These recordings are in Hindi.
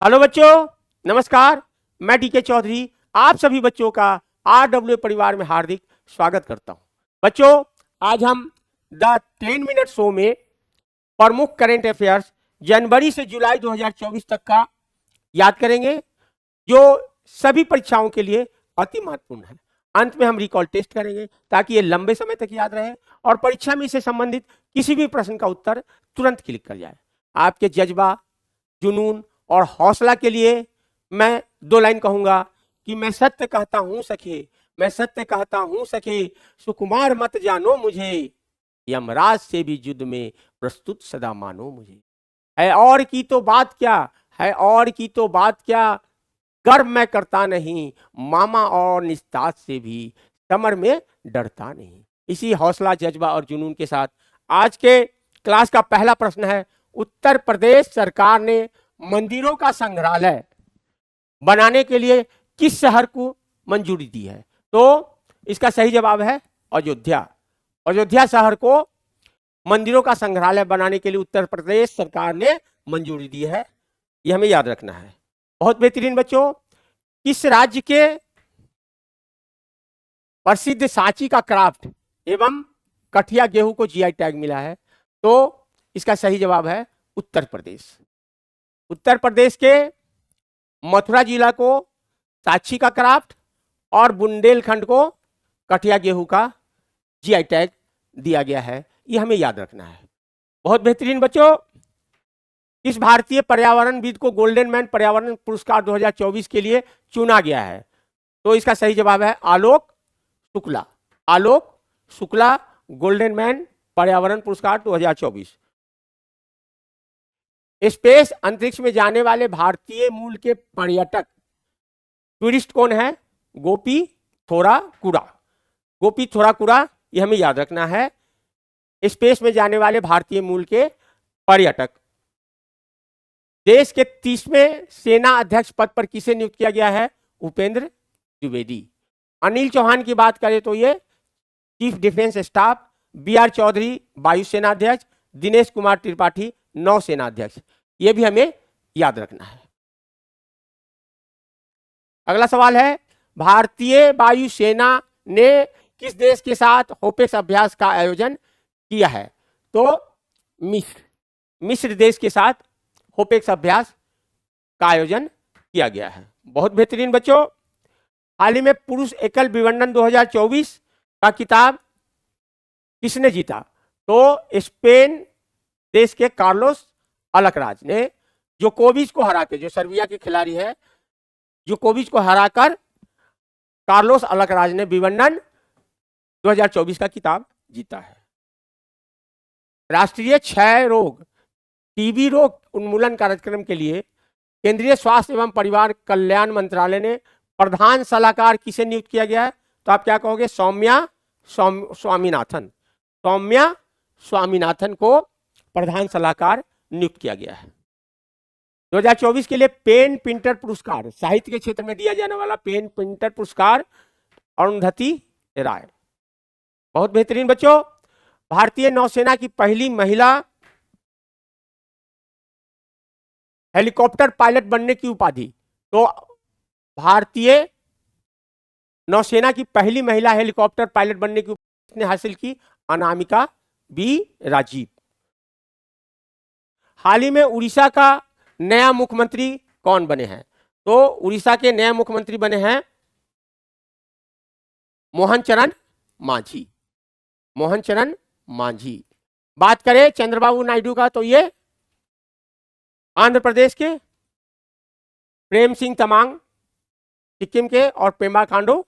हेलो बच्चों, नमस्कार। मैं डीके चौधरी आप सभी बच्चों का आरडब्ल्यू परिवार में हार्दिक स्वागत करता हूं। बच्चों, आज हम द 10 मिनट शो में प्रमुख करंट अफेयर्स जनवरी से जुलाई 2024 तक का याद करेंगे, जो सभी परीक्षाओं के लिए अति महत्वपूर्ण है। अंत में हम रिकॉल टेस्ट करेंगे ताकि ये लंबे समय तक याद रहे और परीक्षा में इससे संबंधित किसी भी प्रश्न का उत्तर तुरंत क्लिक कर जाए। आपके जज्बा, जुनून और हौसला के लिए मैं 2 लाइन कहूंगा कि मैं सत्य कहता हूं सखे, मैं सत्य कहता हूं सखे, सुकुमार मत जानो मुझे, यमराज से भी युद्ध में प्रस्तुत सदा मानो मुझे। है और की तो बात क्या, है और की तो बात क्या, गर्व मैं करता नहीं, मामा और निस्तार से भी समर में डरता नहीं। इसी हौसला, जज्बा और जुनून के साथ आज के क्लास का पहला प्रश्न है, उत्तर प्रदेश सरकार ने मंदिरों का संग्रहालय बनाने के लिए किस शहर को मंजूरी दी है? तो इसका सही जवाब है अयोध्या। अयोध्या शहर को मंदिरों का संग्रहालय बनाने के लिए उत्तर प्रदेश सरकार ने मंजूरी दी है, यह हमें याद रखना है। बहुत बेहतरीन बच्चों, किस राज्य के प्रसिद्ध सांची का क्राफ्ट एवं कठिया गेहूं को जीआई टैग मिला है? तो इसका सही जवाब है उत्तर प्रदेश। उत्तर प्रदेश के मथुरा जिला को सांची का क्राफ्ट और बुंदेलखंड को कठिया गेहूं का जीआई टैग दिया गया है, यह हमें याद रखना है। बहुत बेहतरीन बच्चों, किस भारतीय पर्यावरणविद को गोल्डन मैन पर्यावरण पुरस्कार 2024 के लिए चुना गया है? तो इसका सही जवाब है आलोक शुक्ला। आलोक शुक्ला गोल्डन मैन पर्यावरण पुरस्कार 2024। स्पेस अंतरिक्ष में जाने वाले भारतीय मूल के पर्यटक टूरिस्ट कौन है? गोपी थोराकुरा। गोपी थोराकुरा, यह हमें याद रखना है। स्पेस में जाने वाले भारतीय मूल के पर्यटक। देश के 30वें सेना अध्यक्ष पद पर किसे नियुक्त किया गया है? उपेंद्र द्विवेदी। अनिल चौहान की बात करें तो ये chief defence staff, B R. Chaudhary वायुसेना अध्यक्ष, दिनेश कुमार त्रिपाठी नौसेना अध्यक्ष, ये भी हमें याद रखना है। अगला सवाल है, भारतीय वायुसेना ने किस देश के साथ होपेक्स अभ्यास का आयोजन किया है? तो मिस्र देश के साथ होपेक्स अभ्यास का आयोजन किया गया है। बहुत बेहतरीन बच्चों, हाल ही में पुरुष एकल विबंधन 2024 का किताब किसने जीता? तो स्पेन देश के कार्लोस अलकराज ने जोकोविच को हरा के, जो सर्बिया के खिलाड़ी है, जोकोविच को हराकर कार्लोस अलकराज ने विबंधन 2024 का किताब जीता है। राष्ट्रीय क्षय रोग टीबी रोग उन्मूलन कार्यक्रम के लिए केंद्रीय स्वास्थ्य एवं परिवार कल्याण मंत्रालय ने प्रधान सलाहकार किसे नियुक्त किया गया है? तो आप क्या कहोगे? सौम्या स्वामीनाथन। सौम्या स्वामीनाथन को प्रधान सलाहकार नियुक्त किया गया है। 2024 के लिए पेन पिंटर पुरस्कार, साहित्य के क्षेत्र में दिया जाने वाला पेन पिंटर पुरस्कार, अरुंधति राय। बहुत बेहतरीन बच्चों, भारतीय नौसेना की पहली महिला हेलीकॉप्टर पायलट बनने की उपाधि, तो भारतीय नौसेना की पहली महिला हेलीकॉप्टर पायलट बनने की उपाधि हासिल की अनामिका बी राजीव। हाल ही में उड़ीसा का नया मुख्यमंत्री कौन बने हैं? तो उड़ीसा के नए मुख्यमंत्री बने हैं मोहन चरण मांझी। मोहन चरण मांझी। बात करें चंद्रबाबू नायडू का, तो ये आंध्र प्रदेश के, प्रेम सिंह तमांग सिक्किम के और पेमा खांडू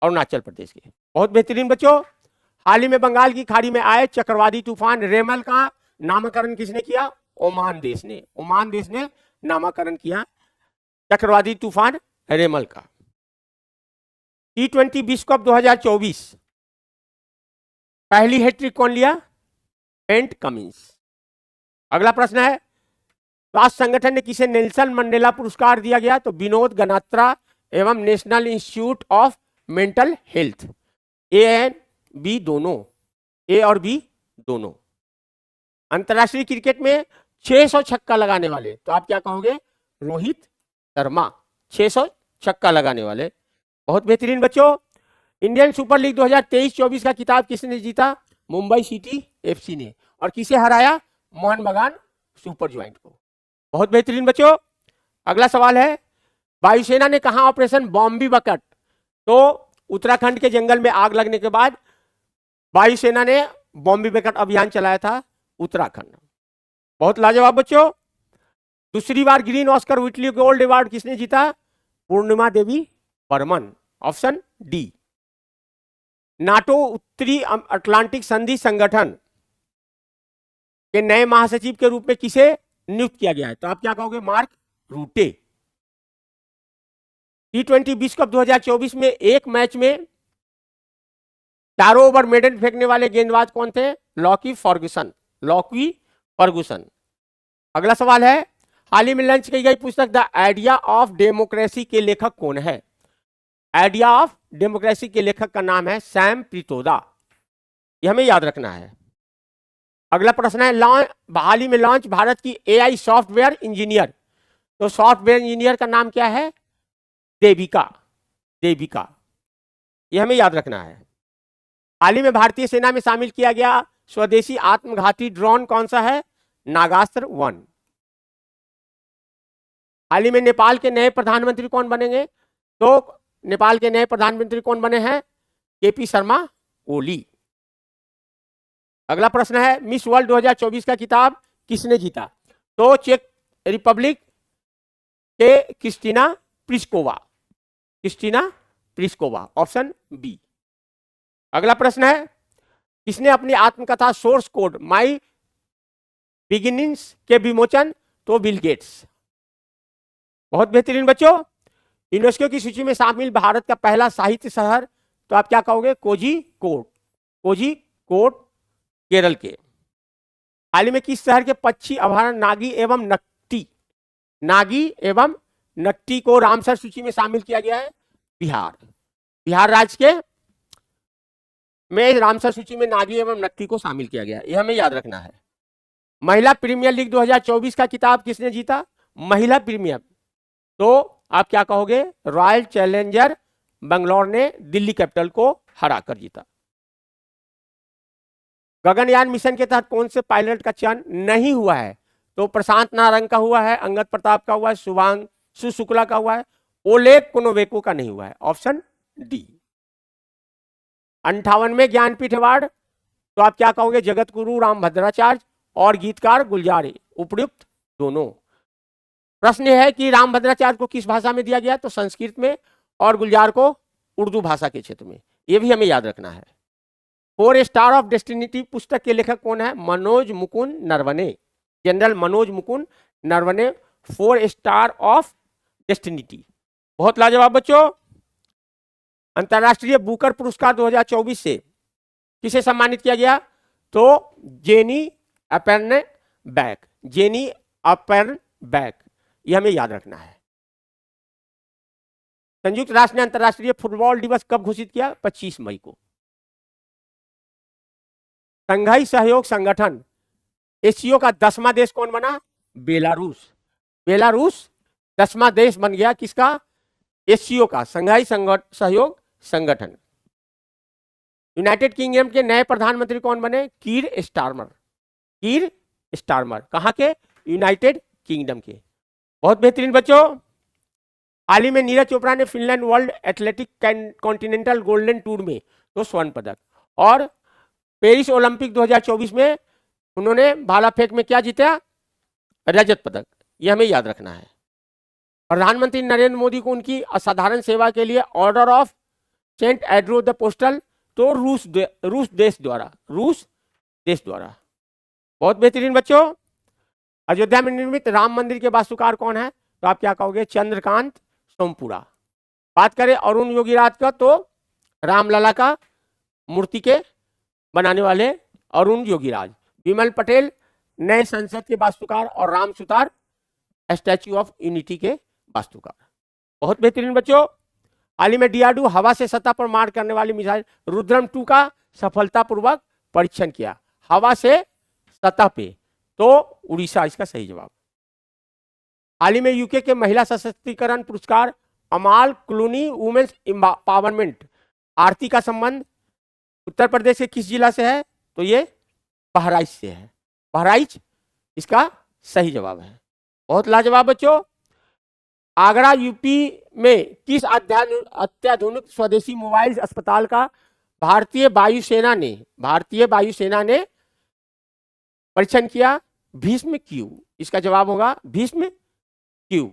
अरुणाचल प्रदेश के। बहुत बेहतरीन बच्चों, हाल ही में बंगाल की खाड़ी में आए चक्रवाती तूफान रेमल का नामकरण किसने किया? ओमान देश ने। ओमान देश ने नामकरण किया चक्रवाती तूफान रेमल का। T20 विश्व कप 2024 पहली हैट्रिक कौन लिया? Pat Cummins. अगला प्रश्न है, राष्ट्र संगठन ने किसे नेल्सन मंडेला पुरस्कार दिया गया? तो विनोद गनात्रा एवं national institute of mental health. A and B दोनों, ए और बी दोनों। अंतरराष्ट्रीय क्रिकेट में 600 छक्का लगाने वाले, तो आप क्या कहोगे? रोहित शर्मा, 600 छक्का लगाने वाले। बहुत बेहतरीन बच्चों। इंडियन सुपर लीग 2023-24 का खिताब किसने जीता? मुंबई सिटी एफसी ने। और किसे हराया? मोहन बगान सुपर जॉइंट को। बहुत बेहतरीन बच्चों। अगला सवाल है, वायुसेना ने कहा ऑपरेशन बॉम्बी बकट? तो उत्तराखंड के जंगल में आग लगने के बाद वायुसेना ने बॉम्बी बकट अभियान चलाया था उत्तराखंड। बहुत लाजवाब बच्चों। दूसरी बार green Oscar Whitley gold award किसने जीता? Purnima Devi Barman, option D. NATO उत्तरी अटलांटिक संधि संगठन के नए महासचिव के रूप में किसे नियुक्त किया गया है? तो आप क्या कहोगे? मार्क रूटे। T20 विश्व कप 2024 में एक मैच में चारों ओवर मेडन फेंकने वाले गेंदबाज कौन थे? Lockie Ferguson, Lockie Ferguson. अगला सवाल है, हाल ही में लॉन्च की गई पुस्तक द आइडिया ऑफ डेमोक्रेसी के लेखक कौन है? आइडिया ऑफ डेमोक्रेसी के लेखक का नाम है सैम पित्रोदा। यह हमें याद रखना है। अगला प्रश्न है, हाल ही में लॉन्च भारत की एआई सॉफ्टवेयर इंजीनियर। तो सॉफ्टवेयर इंजीनियर का नाम क्या है? देविका, देविका। यह हमें याद रखना है। हाल ही में भारतीय सेना में शामिल किया गया स्वदेशी आत्मघाती ड्रोन कौन सा है? नागास्त्र 1। हाल ही में नेपाल के नए प्रधानमंत्री कौन बनेंगे? तो नेपाल के नए प्रधानमंत्री कौन बने हैं? केपी शर्मा ओली। अगला प्रश्न है, मिस वर्ल्ड 2024 का खिताब किसने जीता? तो चेक रिपब्लिक के Kristina Pliskova, Kristina Pliskova, option B. अगला प्रश्न है, किसने अपनी आत्मकथा सोर्स कोड माई बिगिनिंग्स के विमोचन? तो बिल गेट्स। बहुत बेहतरीन बच्चों। यूनेस्को की सूची में शामिल भारत का पहला साहित्य शहर? तो आप क्या कहोगे? कोझिकोड, कोझिकोड केरल के। हाल ही में किस शहर के पक्षी अभयारण्य नागी एवं नकटी, नागी एवं नकटी को रामसर सूची में शामिल किया गया है? बिहार, बिहार राज्य के में रामसर सूची में नागी एवं नकटी को शामिल किया गया है। यह हमें याद रखना है। महिला प्रीमियर लीग 2024 का खिताब किसने जीता? महिला प्रीमियर। तो आप क्या कहोगे? रॉयल चैलेंजर बेंगलोर ने दिल्ली कैपिटल को हराकर जीता। गगनयान मिशन के तहत कौन से पायलट का चयन नहीं हुआ है? तो प्रशांत नारंग का हुआ है, अंगद प्रताप का हुआ है, शुभांशु शुक्ला का हुआ है, ओलेग कोनोवेको का नहीं हुआ है, ऑप्शन डी। 58वें ज्ञानपीठ अवार्ड? तो आप क्या कहोगे? जगत गुरु राम भद्राचार्य और गीतकार गुलजार, उपयुक्त दोनों। प्रश्न यह है कि राम भद्राचार्य को किस भाषा में दिया गया? तो संस्कृत में, और गुलजार को उर्दू भाषा के क्षेत्र में। यह भी हमें याद रखना है। 4 स्टार ऑफ डेस्टिनी पुस्तक के लेखक कौन है? Manoj Mukund Naravane, general Manoj Mukund Naravane, 4 star of destiny. बहुत लाजवाब बच्चों। अंतरराष्ट्रीय बुकर पुरस्कार 2024 से किसे सम्मानित किया गया? तो जेनी अपेर्नबैक, जेनी अपेर्नबैक। यह हमें याद रखना है। संयुक्त राष्ट्र ने अंतरराष्ट्रीय फुटबॉल दिवस कब घोषित किया? 25 मई को। संघाई सहयोग संगठन एससीओ का 10वां देश कौन बना? बेलारूस, बेलारूस 10वां देश बन गया। किसका? एससीओ का, संघाई सहयोग संगठन। यूनाइटेड किंगडम के नए प्रधानमंत्री कौन बने? कीर स्टारमर, कीर स्टारमर। कहां के? यूनाइटेड किंगडम के। बहुत बेहतरीन बच्चों। हाल ही में नीरज चोपड़ा ने Finland world athletic continental golden tour में तो स्वर्ण पदक, और पेरिस ओलंपिक 2024 में उन्होंने भाला फेंक में क्या जीता? रजत पदक। यह हमें याद रखना है। प्रधानमंत्री नरेंद्र मोदी को उनकी असाधारण सेवा के लिए order of Saint Andrew the apostle तो रूस देश द्वारा, रूस देश द्वारा। बहुत बेहतरीन बच्चों। अयोध्या में निर्मित राम मंदिर के वास्तुकार कौन है? तो आप क्या कहोगे? चंद्रकांत सोमपुरा। बात करें अरुण योगीराज का, तो रामलला का मूर्ति के बनाने वाले अरुण योगीराज। विमल पटेल नए संसद के वास्तुकार, और Ram Sutar statue of unity के वास्तुकार। बहुत बेहतरीन बच्चों। हाल ही में डीआरडीओ हवा से सतह पर मार करने वाली मिसाइल रुद्रम 2 का सफलतापूर्वक परीक्षण किया। हवा से सतह पे, तो उड़ीसा इसका सही जवाब। हाल ही में यूके के महिला सशक्तिकरण पुरस्कार अमाल क्लूनी वुमेन्स एम्पावरमेंट आरती का संबंध उत्तर प्रदेश के किस जिला से है? तो ये बहराइच से है। बहराइच इसका सही जवाब है। बहुत लाजवाब बच्चों। आगरा यूपी में किस अत्याधुनिक स्वदेशी मोबाइल अस्पताल का भारतीय वायुसेना ने परीक्षण किया? भीष्म क्यू। इसका जवाब होगा भीष्म क्यू।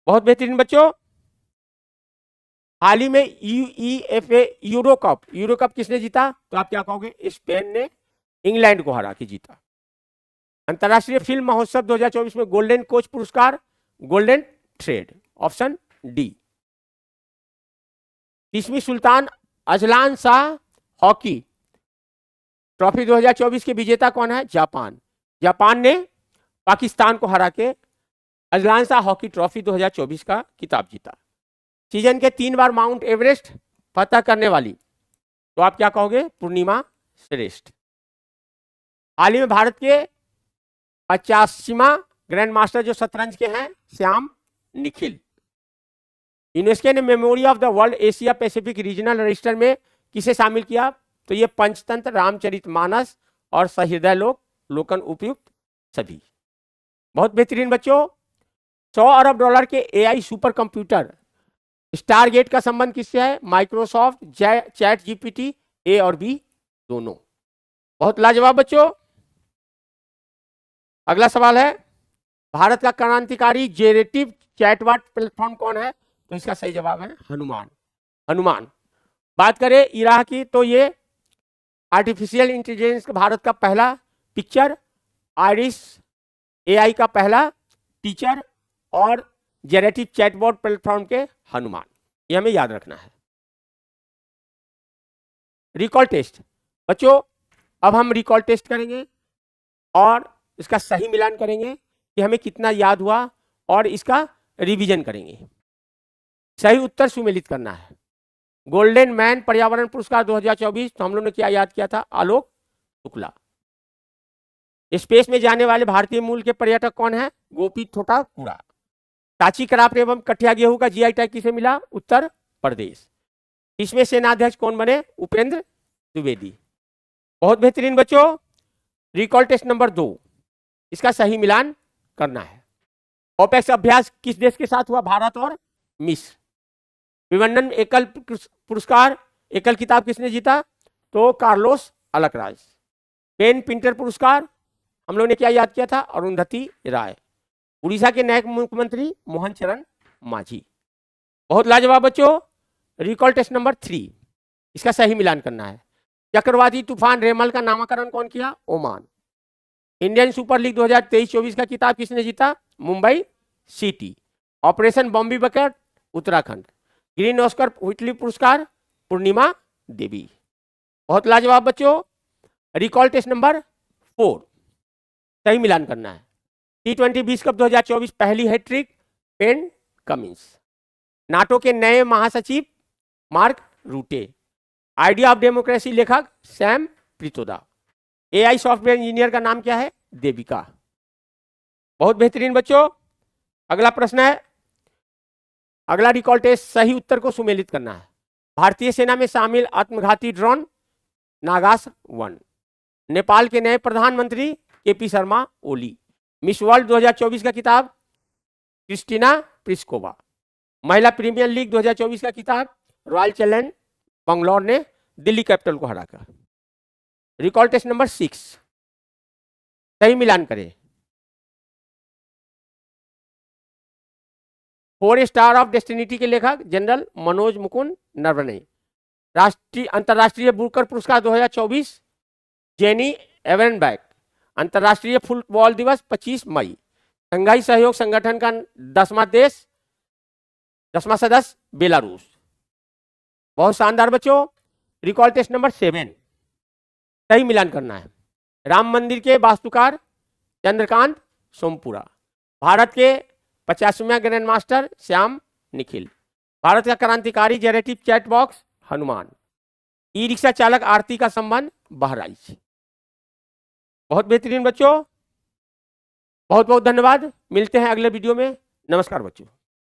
बहुत बेहतरीन बच्चों। हाल ही में यूईएफए यूरो कप किसने जीता? तो आप क्या कहोगे? स्पेन ने इंग्लैंड को हरा के जीता। अंतरराष्ट्रीय फिल्म महोत्सव 2024 में गोल्डन कोच पुरस्कार गोल्डन थ्रेड, ऑप्शन डी। 30वीं Sultan Azlan Shah hockey trophy 2024 के विजेता कौन है? जापान ने पाकिस्तान को हरा के अजलान शाह हॉकी ट्रॉफी 2024 का खिताब जीता। सीजन के 3 बार माउंट एवरेस्ट फतह करने वाली, तो आप क्या कहोगे? पूर्णिमा श्रेष्ठ। हाल ही में भारत के 85वां ग्रैंड मास्टर जो शतरंज के हैं, श्याम निखिल। यूनेस्को ने memory of the world Asia Pacific regional register में किसे शामिल किया? तो ये पंचतंत्र, रामचरितमानस और सहृदय लोकन उपयुक्त सभी। बहुत बेहतरीन बच्चों। $100 अरब के एआई सुपर कंप्यूटर स्टारगेट का संबंध किससे है? माइक्रोसॉफ्ट, चैट जीपीटी, ए और बी दोनों। बहुत लाजवाब बच्चों। अगला सवाल है, भारत का क्रांतिकारी जेनरेटिव चैटबॉट प्लेटफॉर्म कौन है? तो इसका सही जवाब है हनुमान। बात करें इराह की, तो ये आर्टिफिशियल इंटेलिजेंस भारत का पहला पिक्चर, आइरिस एआई का पहला टीचर और जेनरेटिव चैटबॉट प्लेटफॉर्म के हनुमान। ये हमें याद रखना है। रिकॉल टेस्ट बच्चों, अब हम रिकॉल टेस्ट करेंगे और इसका सही मिलान करेंगे कि हमें कितना याद हुआ और इसका रिवीजन करेंगे। सही उत्तर सुमेलित करना है। गोल्डन मैन पर्यावरण पुरस्कार 2024 तो हम लोगों ने क्या याद किया था? आलोक शुक्ला। स्पेस में जाने वाले भारतीय मूल के पर्यटक कौन है? गोपी ठोटा कूड़ा। सांची क्राफ्ट एवं कठिया गेहूं का जीआई टैग किसे मिला? उत्तर प्रदेश। इसमें सेनाध्यक्ष कौन बने? उपेंद्र द्विवेदी। बहुत बेहतरीन बच्चों। रिकॉल टेस्ट नंबर 2, इसका सही मिलान करना है। ओपेक्स अभ्यास किस देश के साथ हुआ? भारत और मिस्र। विवंडन एकल पुरस्कार, एकल किताब किसने जीता? तो कार्लोस अलकराज। पेन प्रिंटर पुरस्कार हम लोगों ने क्या याद किया था? अरुंधति राय। उड़ीसा के नए मुख्यमंत्री मोहन चरण मांझी। बहुत लाजवाब बच्चों। रिकॉल टेस्ट नंबर 3, इसका सही मिलान करना है। चक्रवाती तूफान रेमल का नामकरण कौन किया? ओमान। इंडियन सुपर लीग 2023-24 का किताब किसने जीता? Mumbai city. Operation Bombay bucket Uttarakhand. Green Oscar Whitley पुरस्कार पूर्णिमा देवी। बहुत लाजवाब बच्चों। रिकॉल टेस्ट नंबर 4, सही मिलान करना है। T20 विश्व कप 2024 पहली हैट्रिक पेन कमिंस। नाटो के नए महासचिव मार्क रूटे। आइडिया ऑफ डेमोक्रेसी लेखक सैम प्रितोदा। एआई सॉफ्टवेयर इंजीनियर का नाम क्या है? देविका। बहुत बेहतरीन बच्चों। अगला प्रश्न है, अगला रिकॉल टेस्ट सही उत्तर को सुमेलित करना है। भारतीय सेना में शामिल आत्मघाती ड्रोन नागास 1। नेपाल के नए प्रधानमंत्री KP Sharma Oli. Miss world 2024 का किताब क्रिस्टीना प्लिस्कोवा। महिला प्रीमियर लीग 2024 का किताब रॉयल चैलेंज बंगलौर ने दिल्ली कैपिटल को हराकर। रिकॉल टेस्ट नंबर 6, सही मिलान करें। 4 स्टार ऑफ डेस्टिनिटी के लेखक जनरल मनोज मुकुंद नरवणे। अंतरराष्ट्रीय बुकर पुरस्कार 2024 जेनी एवनबैक। अंतरराष्ट्रीय फुटबॉल दिवस 25 मई। शंघाई सहयोग संगठन का 10वां सदस्य बेलारूस। बहुत शानदार बच्चों। रिकॉल टेस्ट नंबर 7, सही मिलान करना है। राम मंदिर के वास्तुकार चंद्रकांत सोमपुरा। भारत के 50वें ग्रैंड मास्टर श्याम निखिल। भारत का क्रांतिकारी generative chat box Hanuman. E rickshaw चालक आरती का संबंध बहराइच। बहुत बेहतरीन बच्चों। बहुत बहुत धन्यवाद। मिलते हैं अगले वीडियो में। नमस्कार बच्चों।